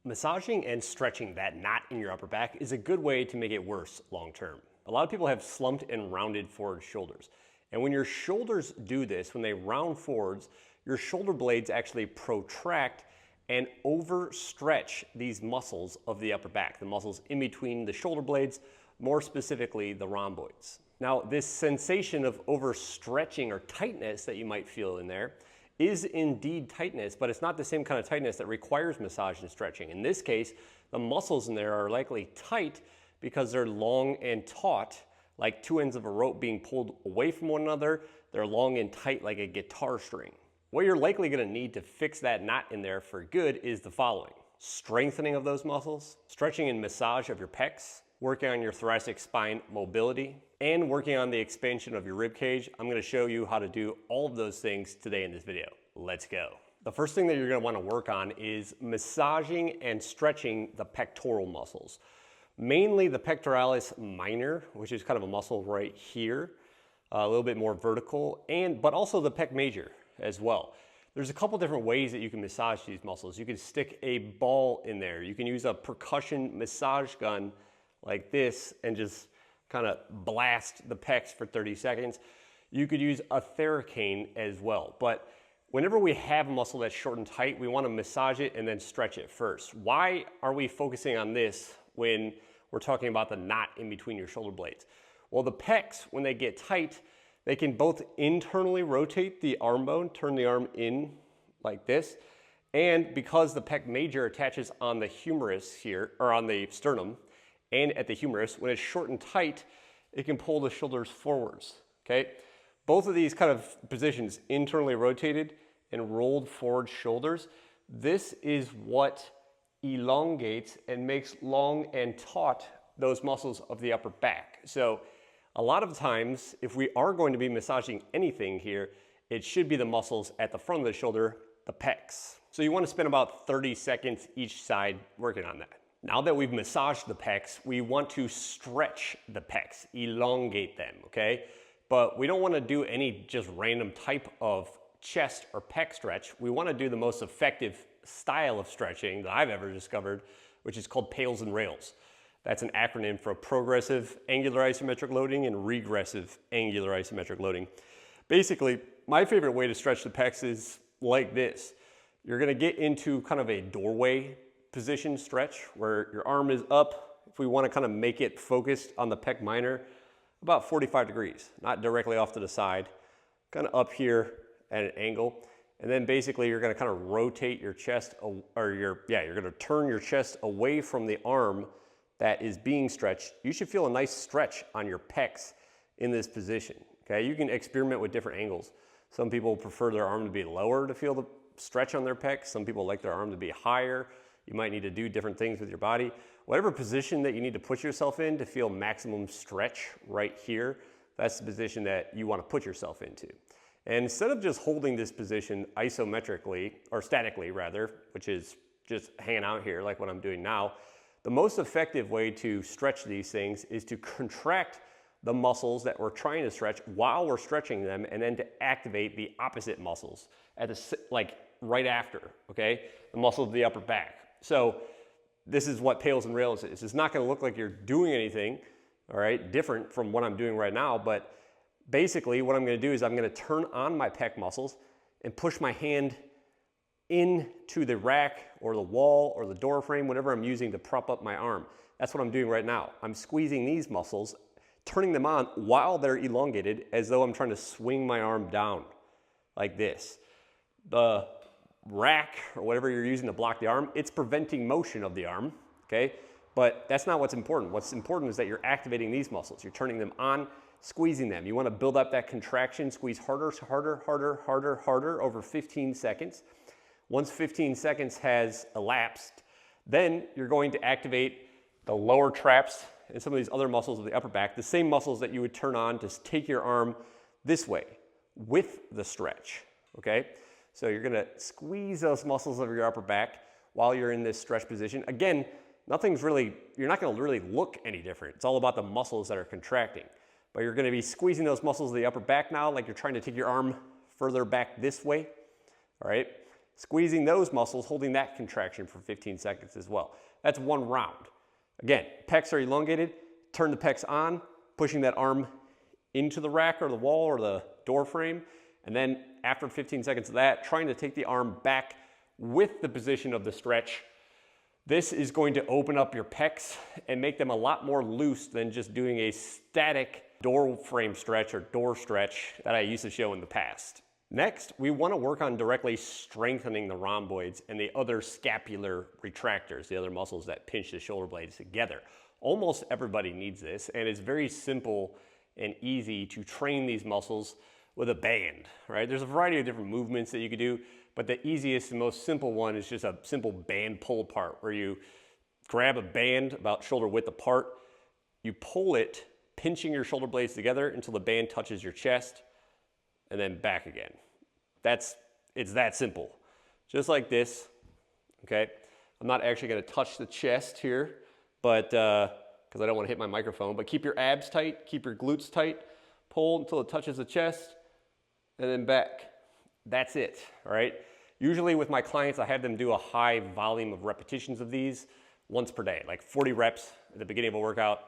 Massaging and stretching that knot in your upper back is a good way to make it worse long term. A lot of people have slumped and rounded forward shoulders. And when your shoulders do this, when they round forwards, your shoulder blades actually protract and overstretch these muscles of the upper back, the muscles in between the shoulder blades, more specifically the rhomboids. Now, this sensation of overstretching or tightness that you might feel in there is indeed tightness, but it's not the same kind of tightness that requires massage and stretching. In this case, the muscles in there are likely tight because they're long and taut, like two ends of a rope being pulled away from one another. They're long and tight like a guitar string. What you're likely going to need to fix that knot in there for good is the following: strengthening of those muscles, stretching and massage of your pecs, working on your thoracic spine mobility, and working on the expansion of your rib cage. I'm going to show you how to do all of those things today in this video. Let's go. The first thing that you're going to want to work on is massaging and stretching the pectoral muscles. Mainly the pectoralis minor, which is kind of a muscle right here, a little bit more vertical, but also the pec major as well. There's a couple different ways that you can massage these muscles. You can stick a ball in there. You can use a percussion massage gun like this and just kind of blast the pecs for 30 seconds. You could use a Theracane as well. But whenever we have a muscle that's short and tight, we want to massage it and then stretch it first. Why are we focusing on this when we're talking about the knot in between your shoulder blades? Well, the pecs, when they get tight, they can both internally rotate the arm bone, turn the arm in like this, and because the pec major attaches on the humerus here, or on the sternum, and at the humerus, when it's short and tight, it can pull the shoulders forwards, okay? Both of these kind of positions, internally rotated and rolled forward shoulders, this is what elongates and makes long and taut those muscles of the upper back. So a lot of times, if we are going to be massaging anything here, it should be the muscles at the front of the shoulder, the pecs. So you want to spend about 30 seconds each side working on that. Now that we've massaged the pecs, we want to stretch the pecs, elongate them, okay? But we don't want to do any just random type of chest or pec stretch. We want to do the most effective style of stretching that I've ever discovered, which is called pails and rails. That's an acronym for progressive angular isometric loading and regressive angular isometric loading. Basically, my favorite way to stretch the pecs is like this. You're going to get into kind of a doorway position stretch where your arm is up. If we want to kind of make it focused on the pec minor, about 45 degrees, not directly off to the side, kind of up here at an angle. And then basically you're going to kind of rotate your chest, you're going to turn your chest away from the arm that is being stretched. You should feel a nice stretch on your pecs in this position, okay? You can experiment with different angles. Some people prefer their arm to be lower to feel the stretch on their pecs. Some people like their arm to be higher. You might need to do different things with your body. Whatever position that you need to put yourself in to feel maximum stretch right here, that's the position that you want to put yourself into. And instead of just holding this position isometrically, or statically rather, which is just hanging out here like what I'm doing now, the most effective way to stretch these things is to contract the muscles that we're trying to stretch while we're stretching them, and then to activate the opposite muscles at the, like right after, okay? The muscles of the upper back. So this is what pails and rails is. It's not going to look like you're doing anything, all right, different from what I'm doing right now, but basically what I'm going to do is I'm going to turn on my pec muscles and push my hand into the rack or the wall or the door frame, whatever I'm using to prop up my arm. That's what I'm doing right now. I'm squeezing these muscles, turning them on while they're elongated, as though I'm trying to swing my arm down like this. The rack or whatever you're using to block the arm, it's preventing motion of the arm, okay? But that's not what's important. What's important is that you're activating these muscles. You're turning them on, squeezing them. You want to build up that contraction, squeeze harder, harder, harder, harder, harder over 15 seconds. Once 15 seconds has elapsed, then you're going to activate the lower traps and some of these other muscles of the upper back, the same muscles that you would turn on to take your arm this way with the stretch, okay? So you're going to squeeze those muscles of your upper back while you're in this stretch position. Again, you're not going to really look any different. It's all about the muscles that are contracting. But you're going to be squeezing those muscles of the upper back now, like you're trying to take your arm further back this way, all right? squeezing those muscles, holding that contraction for 15 seconds as well. That's one round. Again, pecs are elongated, turn the pecs on, pushing that arm into the rack or the wall or the door frame, and then after 15 seconds of that, trying to take the arm back with the position of the stretch. This is going to open up your pecs and make them a lot more loose than just doing a static door frame stretch or door stretch that I used to show in the past. Next, we want to work on directly strengthening the rhomboids and the other scapular retractors, the other muscles that pinch the shoulder blades together. Almost everybody needs this, and it's very simple and easy to train these muscles with a band, right? There's a variety of different movements that you could do, but the easiest and most simple one is just a simple band pull apart, where you grab a band about shoulder width apart, you pull it, pinching your shoulder blades together until the band touches your chest, and then back again. It's that simple. Just like this, okay? I'm not actually gonna touch the chest here, but, because I don't wanna hit my microphone, but keep your abs tight, keep your glutes tight, pull until it touches the chest, and then back. That's it, all right? Usually with my clients, I have them do a high volume of repetitions of these once per day, like 40 reps at the beginning of a workout,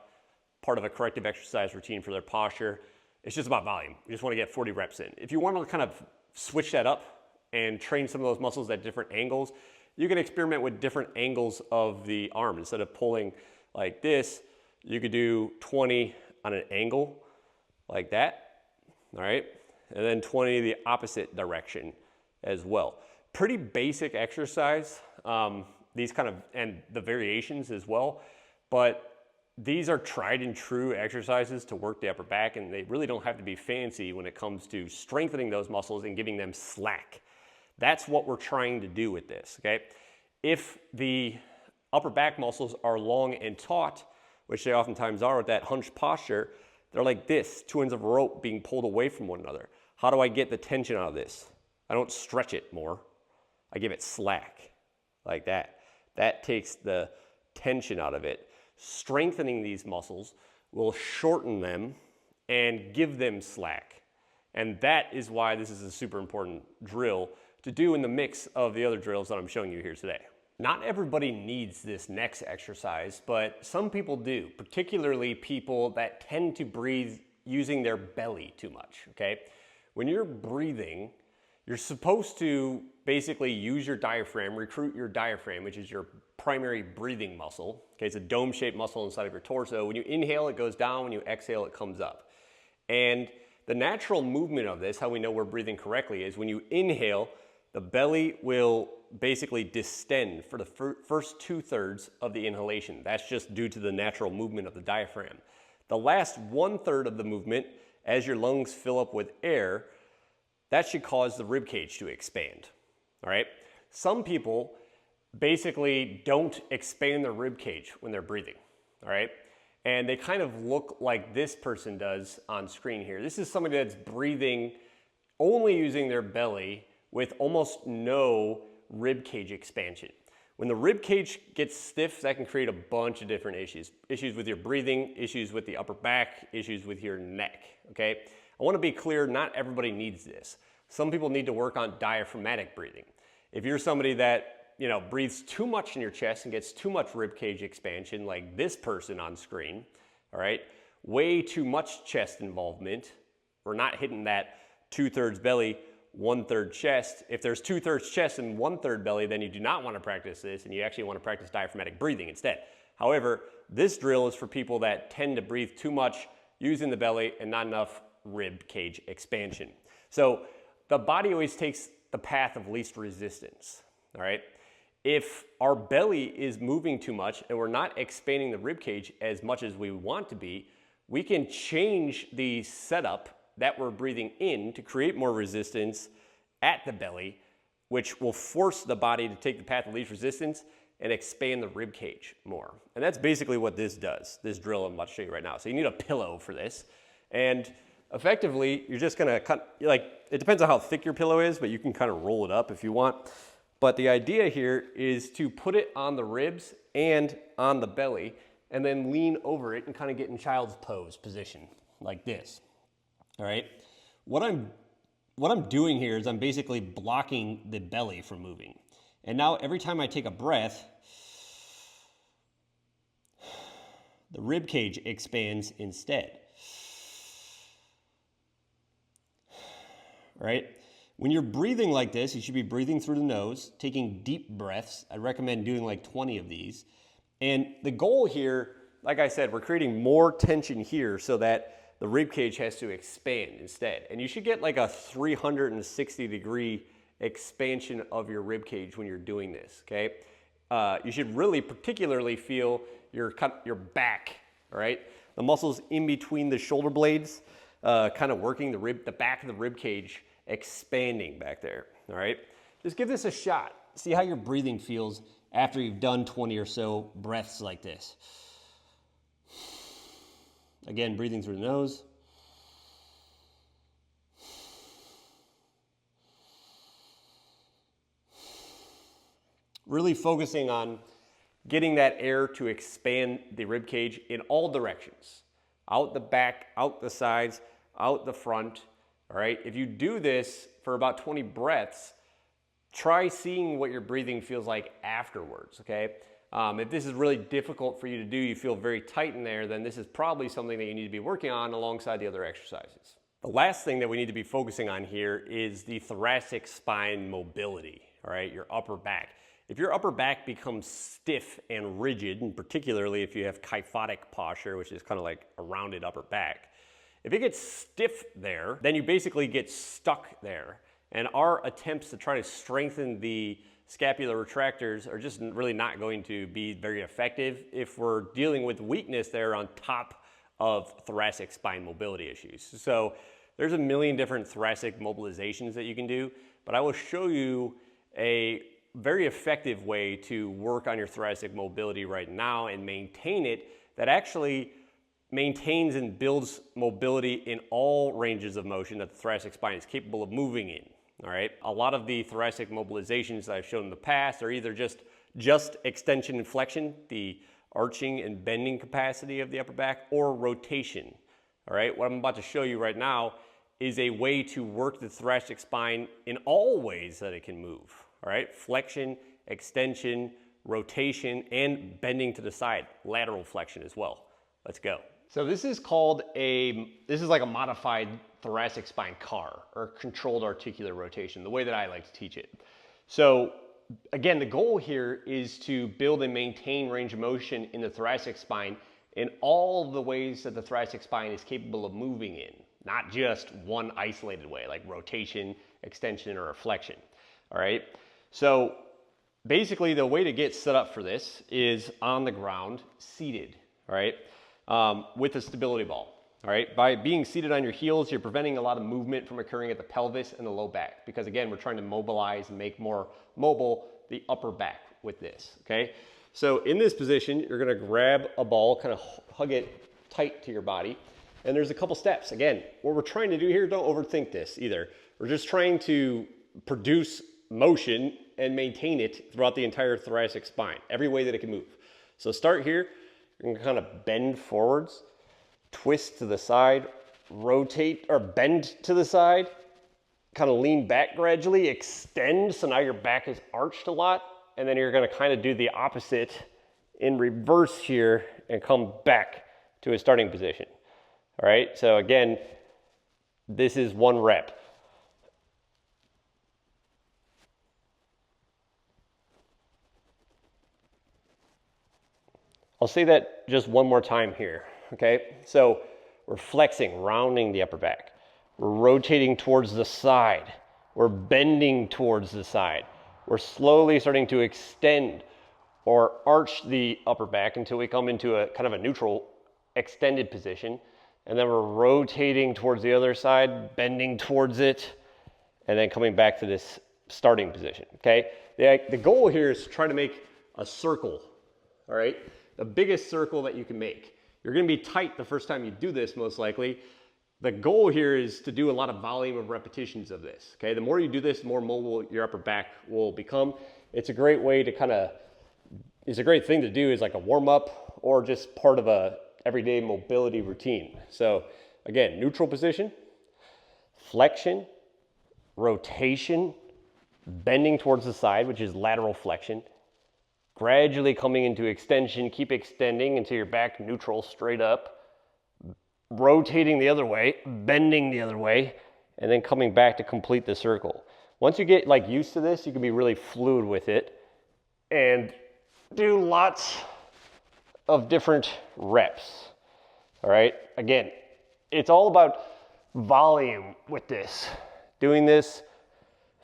part of a corrective exercise routine for their posture. It's just about volume. You just want to get 40 reps in. If you want to kind of switch that up and train some of those muscles at different angles, you can experiment with different angles of the arm. Instead of pulling like this, you could do 20 on an angle like that, all right? And then 20 the opposite direction as well. Pretty basic exercise, these kind of, and the variations as well, but these are tried and true exercises to work the upper back, and they really don't have to be fancy when it comes to strengthening those muscles and giving them slack. That's what we're trying to do with this, okay? If the upper back muscles are long and taut, which they oftentimes are with that hunched posture, they're like this, two ends of a rope being pulled away from one another. How do I get the tension out of this? I don't stretch it more. I give it slack, like that. That takes the tension out of it. Strengthening these muscles will shorten them and give them slack. And that is why this is a super important drill to do in the mix of the other drills that I'm showing you here today. Not everybody needs this next exercise, but some people do, particularly people that tend to breathe using their belly too much, okay? When you're breathing, you're supposed to basically use your diaphragm, recruit your diaphragm, which is your primary breathing muscle. Okay, it's a dome-shaped muscle inside of your torso. When you inhale, it goes down. When you exhale, it comes up. And the natural movement of this, how we know we're breathing correctly, is when you inhale, the belly will basically distend for the first 2/3 of the inhalation. That's just due to the natural movement of the diaphragm. The last 1/3 of the movement, as your lungs fill up with air, that should cause the rib cage to expand, all right? Some people basically don't expand their rib cage when they're breathing, all right? And they kind of look like this person does on screen here. This is somebody that's breathing only using their belly with almost no rib cage expansion. When the rib cage gets stiff, that can create a bunch of different issues. Issues with your breathing, issues with the upper back, issues with your neck, okay? I want to be clear, not everybody needs this. Some people need to work on diaphragmatic breathing. If you're somebody that, breathes too much in your chest and gets too much rib cage expansion, like this person on screen, all right, way too much chest involvement, we're not hitting that 2/3 belly, 1/3 chest. If there's 2/3 chest and 1/3 belly, then you do not want to practice this, and you actually want to practice diaphragmatic breathing instead. However, this drill is for people that tend to breathe too much using the belly and not enough rib cage expansion. So the body always takes the path of least resistance, all right? If our belly is moving too much and we're not expanding the rib cage as much as we want to be, we can change the setup that we're breathing in to create more resistance at the belly, which will force the body to take the path of least resistance and expand the rib cage more. And that's basically what this does, this drill I'm about to show you right now. So you need a pillow for this. And effectively, you're just gonna cut, it depends on how thick your pillow is, but you can kind of roll it up if you want. But the idea here is to put it on the ribs and on the belly, and then lean over it and kind of get in child's pose position, like this, all right? What what I'm doing here is I'm basically blocking the belly from moving. And now every time I take a breath, the rib cage expands instead. All right? When you're breathing like this, you should be breathing through the nose, taking deep breaths. I recommend doing like 20 of these. And the goal here, like I said, we're creating more tension here so that the rib cage has to expand instead. And you should get like a 360-degree expansion of your rib cage when you're doing this, okay? You should really particularly feel your back, all right? The muscles in between the shoulder blades, kind of working the back of the rib cage, expanding back there, all right? Just give this a shot. See how your breathing feels after you've done 20 or so breaths like this. Again, breathing through the nose. Really focusing on getting that air to expand the rib cage in all directions. Out the back, out the sides, out the front, all right? If you do this for about 20 breaths, try seeing what your breathing feels like afterwards, okay? If this is really difficult for you to do, you feel very tight in there, then this is probably something that you need to be working on alongside the other exercises. The last thing that we need to be focusing on here is the thoracic spine mobility, all right, your upper back. If your upper back becomes stiff and rigid, and particularly if you have kyphotic posture, which is kind of like a rounded upper back, if it gets stiff there, then you basically get stuck there. And our attempts to try to strengthen the scapular retractors are just really not going to be very effective if we're dealing with weakness there on top of thoracic spine mobility issues. So there's a million different thoracic mobilizations that you can do, but I will show you a very effective way to work on your thoracic mobility right now and maintain it that actually maintains and builds mobility in all ranges of motion that the thoracic spine is capable of moving in. All right, a lot of the thoracic mobilizations that I've shown in the past are either just extension and flexion, the arching and bending capacity of the upper back, or rotation. All right, what I'm about to show you right now is a way to work the thoracic spine in all ways that it can move. All right, flexion, extension, rotation, and bending to the side, lateral flexion as well. Let's go. So this is like a modified thoracic spine car, or controlled articular rotation, the way that I like to teach it. So again, the goal here is to build and maintain range of motion in the thoracic spine in all the ways that the thoracic spine is capable of moving in, not just one isolated way, like rotation, extension, or flexion. All right, so basically the way to get set up for this is on the ground, seated, all right, with a stability ball. All right, by being seated on your heels, you're preventing a lot of movement from occurring at the pelvis and the low back, because again, we're trying to mobilize and make more mobile the upper back with this, okay? So in this position, you're gonna grab a ball, kind of hug it tight to your body, and there's a couple steps. Again, what we're trying to do here, don't overthink this either. We're just trying to produce motion and maintain it throughout the entire thoracic spine, every way that it can move. So start here, you're gonna kind of bend forwards, twist to the side, rotate or bend to the side, kind of lean back gradually, extend, so now your back is arched a lot, and then you're gonna kind of do the opposite in reverse here and come back to a starting position. All right, so again, this is one rep. I'll say that just one more time here, okay? So we're flexing, rounding the upper back. We're rotating towards the side. We're bending towards the side. We're slowly starting to extend or arch the upper back until we come into a kind of a neutral extended position. And then we're rotating towards the other side, bending towards it, and then coming back to this starting position, okay? The goal here is to try to make a circle, all right? The biggest circle that you can make. You're gonna be tight the first time you do this, most likely. The goal here is to do a lot of volume of repetitions of this, okay? The more you do this, the more mobile your upper back will become. It's a great way to it's a great thing to do as like a warm up or just part of a everyday mobility routine. So again, neutral position, flexion, rotation, bending towards the side, which is lateral flexion, gradually coming into extension, keep extending until you're back neutral, straight up, rotating the other way, bending the other way, and then coming back to complete the circle. Once you get like used to this, you can be really fluid with it and do lots of different reps. All right, again, it's all about volume with this. Doing this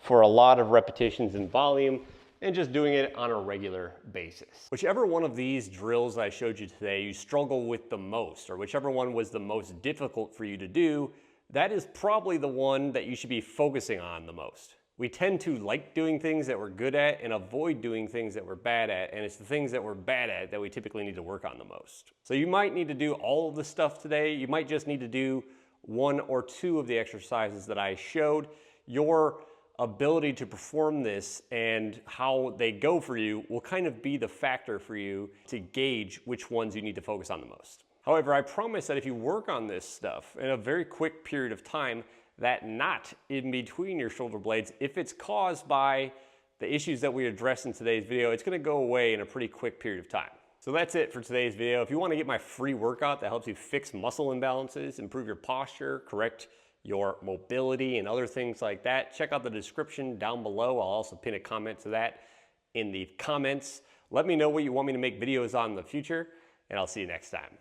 for a lot of repetitions in volume and just doing it on a regular basis. Whichever one of these drills I showed you today you struggle with the most, or whichever one was the most difficult for you to do, that is probably the one that you should be focusing on the most. We tend to like doing things that we're good at and avoid doing things that we're bad at, and it's the things that we're bad at that we typically need to work on the most. So you might need to do all of the stuff today. You might just need to do one or two of the exercises that I showed. Your ability to perform this and how they go for you will kind of be the factor for you to gauge which ones you need to focus on the most. However, I promise that if you work on this stuff in a very quick period of time, that knot in between your shoulder blades, if it's caused by the issues that we addressed in today's video, it's gonna go away in a pretty quick period of time. So that's it for today's video. If you wanna get my free workout that helps you fix muscle imbalances, improve your posture, correct your mobility and other things like that, check out the description down below. I'll also pin a comment to that in the comments. Let me know what you want me to make videos on in the future, and I'll see you next time.